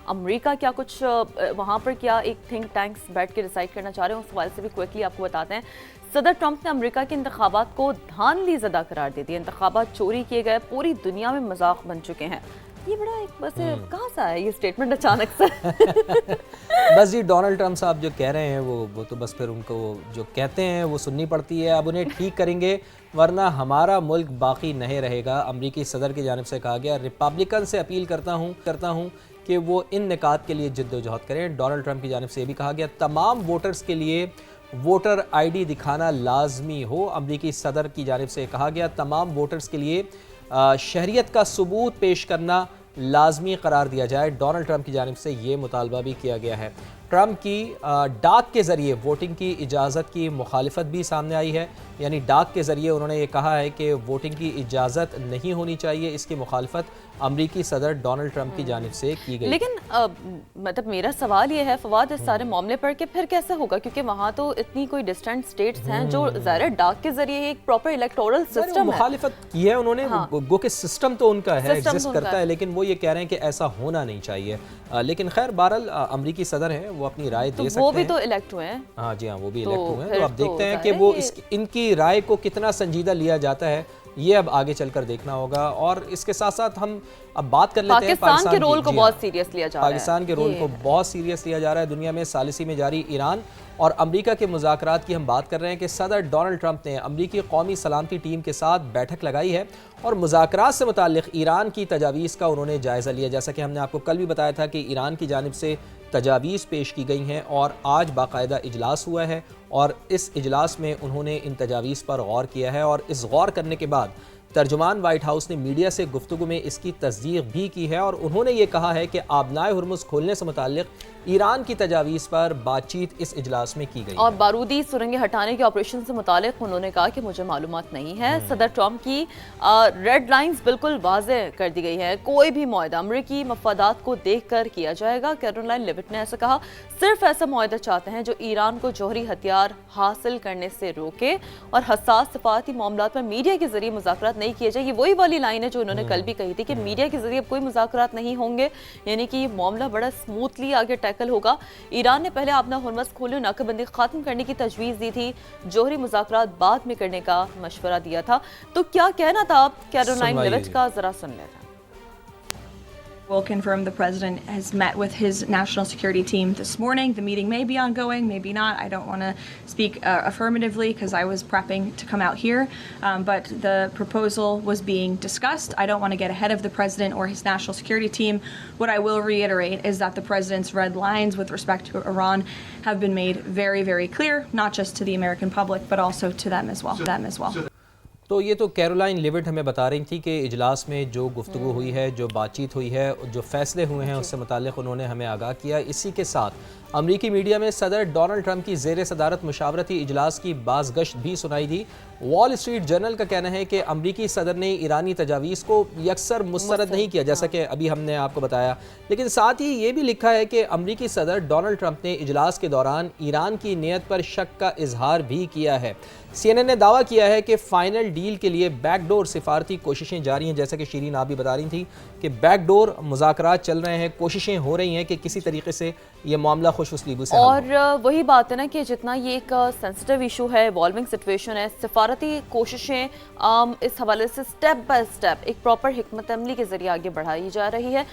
America क्या कुछ वहाँ पर क्या एक थिंक टैंक्स बैठ के डिसाइड करना चाह रहे हैं, उस हवाले से भी क्विकली आपको बताते हैं। सदर ट्रंप ने अमेरिका के इंतखाबात को धांधली ज़दा करार दे दिया। इंतखाबात चोरी किए गए, पूरी दुनिया में मजाक बन चुके हैं। ये बड़ा एक बस कहाँ से आया ये स्टेटमेंट अचानक से? बस जी डोनाल्ड ट्रंप साहब जो कह रहे हैं वो तो बस फिर उनको जो कहते हैं वो सुननी पड़ती है। अब उन्हें ठीक करेंगे वरना हमारा मुल्क बाकी नहीं रहेगा। अमरीकी सदर की जानिब से कहा गया। रिपब्लिकन से अपील करता हूँ कि वो इन निकात के लिए जिद्दोजहद करें। डोनाल्ड ट्रंप की जानिब से ये भी कहा गया तमाम वोटर्स के लिए वोटर आईडी दिखाना लाजमी हो। अमरीकी सदर की जानिब से कहा गया तमाम वोटर्स के लिए शहरियत का सबूत पेश करना लाजमी करार दिया जाए। डोनाल्ड ट्रंप की जानिब से ये मुतालबा भी किया गया है। ट्रंप की डाक के ज़रिए वोटिंग की इजाज़त की मुखालिफत भी सामने आई है। यानी डाक के ज़रिए उन्होंने ये कहा है कि वोटिंग की इजाज़त नहीं होनी चाहिए। इसकी मुखालिफत अमरीकी सदर डोनाल्ड ट्रंप की जानिब से की गई। लेकिन मतलब मेरा सवाल ये है फवाद, इस सारे मामले पर कि फिर कैसे होगा, क्योंकि वहाँ तो इतनी कोई डिस्टेंट स्टेट्स हैं जो ज़ाहिर डाक के जरिए एक प्रॉपर इलेक्टोरल सिस्टम है। मुखालिफत की है उन्होंने। हाँ। गो के सिस्टम तो उनका है, एग्जिस्ट करता है, लेकिन वो ये कह रहे हैं कि ऐसा होना नहीं चाहिए। लेकिन खैर बहरहाल अमरीकी सदर हैं, वो अपनी राय दे सकते हैं। वो भी तो इलेक्ट हुए हैं। हाँ जी हाँ, वो भी इलेक्ट हुए हैं। तो अब देखते हैं कि वो इनकी राय को कितना संजीदा लिया जाता है। ये अब आगे चलकर देखना होगा। और इसके साथ साथ हम अब बात कर लेते हैं पाकिस्तान के रोल को बहुत सीरियस लिया जा रहा है। पाकिस्तान के रोल को बहुत सीरियस लिया जा रहा है। दुनिया में सालिसी में जारी ईरान और अमेरिका के मुज़ाकरात की हम बात कर रहे हैं कि सदर डोनाल्ड ट्रंप ने अमेरिकी कौमी सलामती टीम के साथ बैठक लगाई है और मुज़ाकरात से मुताल्लिक़ ईरान की तजावीज़ का उन्होंने जायज़ा लिया। जैसा कि हमने आपको कल भी बताया था कि ईरान की जानिब से तजावीज़ पेश की गई हैं और आज बाकायदा इजलास हुआ है और इस इजलास में उन्होंने इन तजावीज़ पर गौर किया है। और इस गौर करने के बाद तर्जुमान वाइट हाउस ने मीडिया से गुफ्तगू में इसकी तस्दीक भी की है और उन्होंने ये कहा है कि आबनाए हुर्मुज़ खोलने से मुताल्लिक़ ईरान की तजावीज़ पर बातचीत इस इजलास में की गई और बारूदी सुरंगें हटाने के ऑपरेशन से मुताल्लिक़ उन्होंने कहा कि मुझे मालूमात नहीं है। सदर ट्रंप की रेड लाइंस बिल्कुल वाज़ेह कर दी गई है। कोई भी मुआहदा अमरीकी मफादात को देख कर किया जाएगा। कैरोलाइन लिविट ने ऐसा कहा। सिर्फ ऐसा मुआहदा चाहते हैं जो ईरान को जौहरी हथियार हासिल करने से रोके और हसास सफारती मामलात पर मीडिया के जरिए मुज़ाकरात नहीं किए जाए। ये वही वाली लाइन है जो उन्होंने कल भी कही थी कि मीडिया के जरिए कोई मुज़ाकरात नहीं होंगे, यानी कि ये मामला बड़ा स्मूथली आगे टैकल होगा। ईरान ने पहले अपना हुर्मुज़ खोले नाकाबंदी खत्म करने की तजवीज़ दी थी, जौहरी मुज़ाकरात बाद में करने का मशवरा दिया था। तो क्या कहना था कैरोलाइन लिविट का, जरा सुन लेते हैं। Will confirm the president has met with his national security team this morning. The meeting may be ongoing, maybe not. I don't want to speak affirmatively because I was prepping to come out here. But the proposal was being discussed. I don't want to get ahead of the president or his national security team. What I will reiterate is that the president's red lines with respect to Iran have been made very, very clear, not just to the American public, but also to them as well. तो ये तो Caroline लिविट हमें बता रही थी कि इजलास में जो गुफ्तगू हुई है, जो बातचीत हुई है, जो फैसले हुए हैं उससे मुताल्लिक़ उन्होंने हमें आगाह किया। इसी के साथ अमरीकी मीडिया में सदर डोनाल्ड ट्रंप की ज़ेर सदारत मुशावरती इजलास की बाज़गश्त भी सुनाई दी। वॉल स्ट्रीट जर्नल का कहना है कि अमरीकी सदर ने ईरानी तजावीज़ को यकसर मुस्तरद नहीं किया, जैसा कि अभी हमने आपको बताया। लेकिन साथ ही ये भी लिखा है कि अमरीकी सदर डोनाल्ड ट्रंप ने इजलास के दौरान ईरान की नीयत पर शक का इजहार भी किया है। CNN ने दावा किया है कि फ़ाइनल डील के लिए बैकडोर सिफारती कोशिशें जारी हैं। जैसा कि शीरीन आप भी बता रही थी कि बैकडोर मुज़ाकरात चल रहे हैं, कोशिशें हो रही हैं कि किसी तरीके से ये मामला खुश उसलीबी से और वही बात है ना कि जितना ये एक सेंसिटिव इशू है, इवॉल्विंग सिचुएशन है, सिफारती कोशिशें इस हवाले से स्टेप बाय स्टेप एक प्रॉपर हिकमत अमली के जरिए आगे बढ़ाई जा रही है।